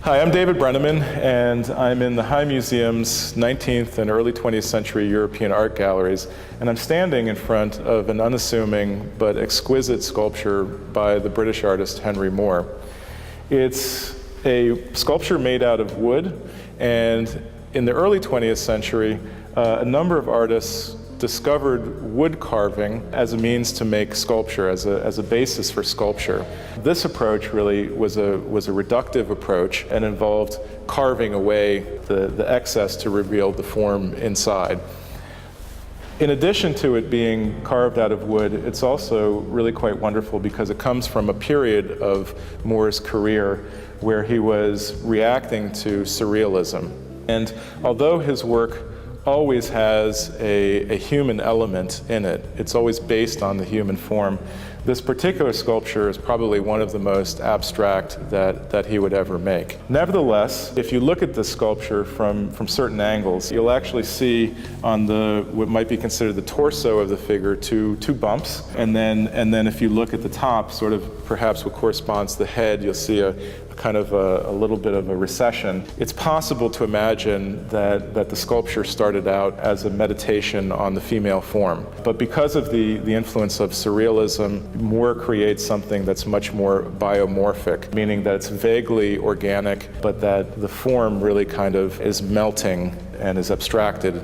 Hi, I'm David Brenneman, and I'm in the High Museum's 19th and early 20th century European art galleries, and I'm standing in front of an unassuming but exquisite sculpture by the British artist Henry Moore. It's a sculpture made out of wood, and in the early 20th century, a number of artists discovered wood carving as a means to make sculpture, as a basis for sculpture. This approach really was a reductive approach and involved carving away the excess to reveal the form inside. In addition to it being carved out of wood, it's also really quite wonderful because it comes from a period of Moore's career where he was reacting to surrealism. And although his work always has a human element in it, it's always based on the human form, this particular sculpture is probably one of the most abstract that he would ever make. Nevertheless, if you look at this sculpture from certain angles, you'll actually see on what might be considered the torso of the figure two bumps, and then if you look at the top, sort of perhaps what corresponds to the head, you'll see a kind of a little bit of a recession. It's possible to imagine that the sculpture started out as a meditation on the female form. But because of the influence of surrealism, Moore creates something that's much more biomorphic, meaning that it's vaguely organic, but that the form really kind of is melting and is abstracted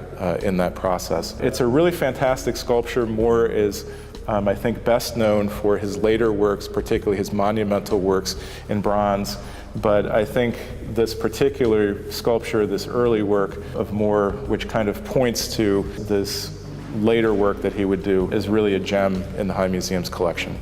in that process. It's a really fantastic sculpture. Moore is I think best known for his later works, particularly his monumental works in bronze. But I think this particular sculpture, this early work of Moore, which kind of points to this later work that he would do, is really a gem in the High Museum's collection.